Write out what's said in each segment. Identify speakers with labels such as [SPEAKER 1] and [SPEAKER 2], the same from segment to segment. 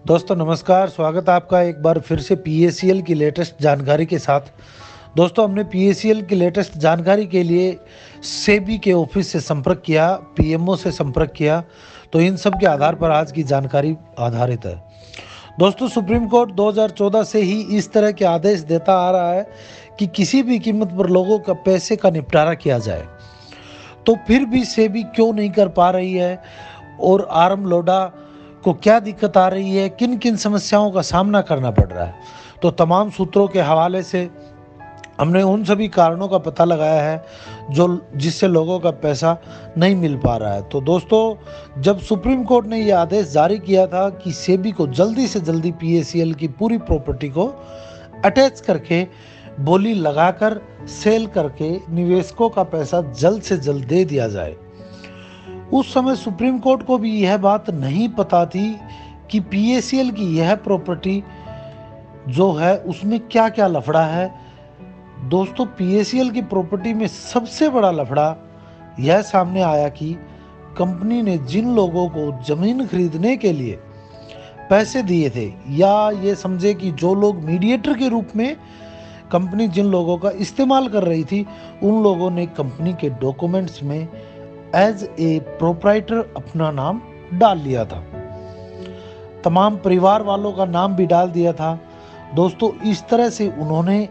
[SPEAKER 1] दोस्तों नमस्कार, स्वागत है आपका एक बार फिर से पीएसीएल की लेटेस्ट जानकारी के साथ। दोस्तों हमने पीएसीएल की लेटेस्ट जानकारी के लिए सेबी के ऑफिस से संपर्क किया, पीएमओ से संपर्क किया, तो इन सब के आधार पर आज की जानकारी आधारित है। दोस्तों सुप्रीम कोर्ट 2014 से ही इस तरह के आदेश देता आ रहा है कि किसी भी कीमत पर लोगों का पैसे का निपटारा किया जाए, तो फिर भी सेबी क्यों नहीं कर पा रही है और आरएम लोढ़ा को क्या दिक्कत आ रही है, किन किन समस्याओं का सामना करना पड़ रहा है। तो तमाम सूत्रों के हवाले से हमने उन सभी कारणों का पता लगाया है जिससे लोगों का पैसा नहीं मिल पा रहा है। तो दोस्तों जब सुप्रीम कोर्ट ने यह आदेश जारी किया था कि सेबी को जल्दी से जल्दी पीएसीएल की पूरी प्रॉपर्टी को अटैच करके बोली लगाकर सेल करके निवेशकों का पैसा जल्द से जल्द दे दिया जाए, उस समय सुप्रीम कोर्ट को भी यह बात नहीं पता थी कि पीएसीएल की यह प्रॉपर्टी जो है उसमें क्या क्या लफड़ा है। दोस्तों पीएसीएल की प्रॉपर्टी में सबसे बड़ा लफड़ा यह सामने आया कि कंपनी ने जिन लोगों को जमीन खरीदने के लिए पैसे दिए थे, या ये समझे कि जो लोग मीडिएटर के रूप में कंपनी जिन लोगों का इस्तेमाल कर रही थी, उन लोगों ने कंपनी के डॉक्यूमेंट्स में एज ए प्रोप्राइटर अपना नाम डाल लिया था, तमाम परिवार वालों का नाम भी डाल दिया था। दोस्तों इस तरह से उन्होंने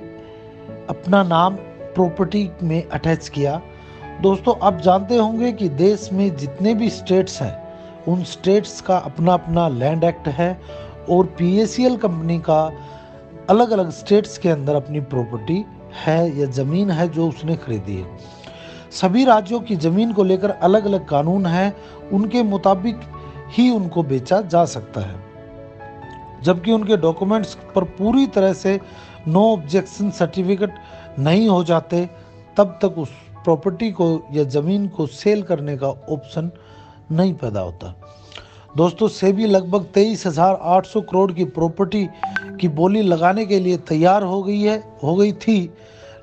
[SPEAKER 1] अपना नाम प्रॉपर्टी में अटैच किया। दोस्तों आप जानते होंगे कि देश में जितने भी स्टेट्स हैं उन स्टेट्स का अपना अपना लैंड एक्ट है, और पीएसीएल कंपनी का अलग अलग स्टेट्स के अंदर अपनी प्रॉपर्टी है या ज़मीन है जो उसने खरीदी है। सभी राज्यों की ज़मीन को लेकर अलग अलग कानून हैं, उनके मुताबिक ही उनको बेचा जा सकता है। जबकि उनके डॉक्यूमेंट्स पर पूरी तरह से नो ऑब्जेक्शन सर्टिफिकेट नहीं हो जाते, तब तक उस प्रॉपर्टी को या ज़मीन को सेल करने का ऑप्शन नहीं पैदा होता। दोस्तों सेबी लगभग 23,800 करोड़ की प्रॉपर्टी की बोली लगाने के लिए तैयार हो गई थी,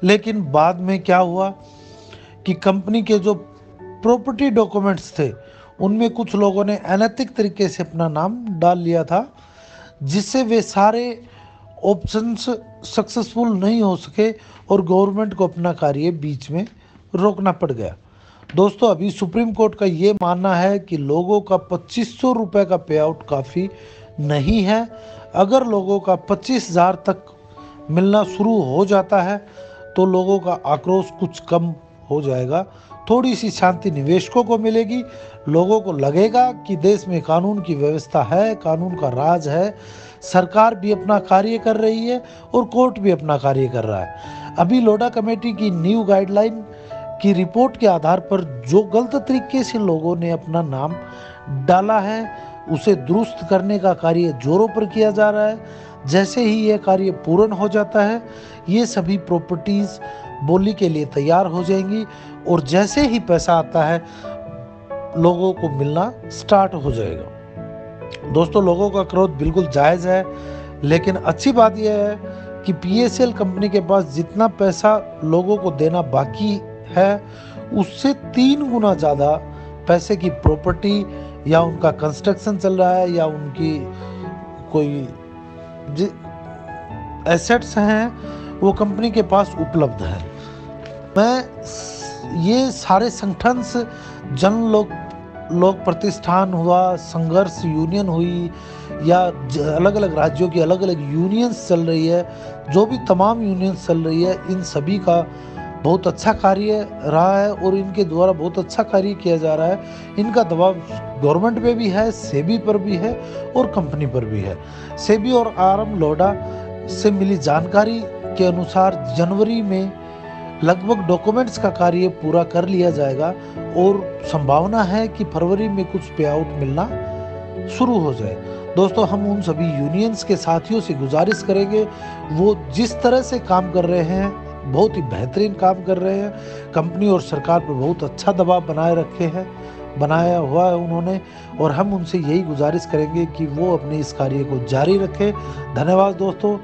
[SPEAKER 1] लेकिन बाद में क्या हुआ कि कंपनी के जो प्रॉपर्टी डॉक्यूमेंट्स थे उनमें कुछ लोगों ने अनैतिक तरीके से अपना नाम डाल लिया था, जिससे वे सारे ऑप्शंस सक्सेसफुल नहीं हो सके और गवर्नमेंट को अपना कार्य बीच में रोकना पड़ गया। दोस्तों अभी सुप्रीम कोर्ट का ये मानना है कि लोगों का 2500 रुपये का पे आउट काफ़ी नहीं है। अगर लोगों का 25,000 तक मिलना शुरू हो जाता है तो लोगों का आक्रोश कुछ कम हो जाएगा, थोड़ी सी शांति निवेशकों को मिलेगी, लोगों को लगेगा कि देश में कानून की व्यवस्था है, कानून का राज है, सरकार भी अपना कार्य कर रही है और कोर्ट भी अपना कार्य कर रहा है। अभी लोढ़ा कमेटी की न्यू गाइडलाइन की रिपोर्ट के आधार पर जो गलत तरीके से लोगों ने अपना नाम डाला है उसे दुरुस्त करने का कार्य जोरों पर किया जा रहा है। जैसे ही यह कार्य पूर्ण हो जाता है ये सभी प्रॉपर्टीज़ बोली के लिए तैयार हो जाएंगी, और जैसे ही पैसा आता है लोगों को मिलना स्टार्ट हो जाएगा। दोस्तों लोगों का क्रोध बिल्कुल जायज़ है, लेकिन अच्छी बात यह है कि पीएसीएल कंपनी के पास जितना पैसा लोगों को देना बाकी है उससे 3 गुना ज़्यादा पैसे की प्रॉपर्टी या उनका कंस्ट्रक्शन चल रहा है या उनकी कोई एसेट्स हैं वो कंपनी के पास उपलब्ध है। ये सारे संगठन जन लोक प्रतिष्ठान हुआ, संघर्ष यूनियन हुई, या अलग अलग राज्यों की अलग अलग यूनियंस चल रही है, जो भी तमाम यूनियंस चल रही है, इन सभी का बहुत अच्छा कार्य रहा है और इनके द्वारा बहुत अच्छा कार्य किया जा रहा है। इनका दबाव गवर्नमेंट पे भी है, सेबी पर भी है और कंपनी पर भी है। सेबी और आरएम लोढ़ा से मिली जानकारी के अनुसार जनवरी में लगभग डॉक्यूमेंट्स का कार्य पूरा कर लिया जाएगा और संभावना है कि फरवरी में कुछ पे आउट मिलना शुरू हो जाए। दोस्तों हम उन सभी यूनियंस के साथियों से गुजारिश करेंगे, वो जिस तरह से काम कर रहे हैं बहुत ही बेहतरीन काम कर रहे हैं, कंपनी और सरकार पर बहुत अच्छा दबाव बनाया हुआ है उन्होंने, और हम उनसे यही गुजारिश करेंगे कि वो अपने इस कार्य को जारी रखें। धन्यवाद दोस्तों।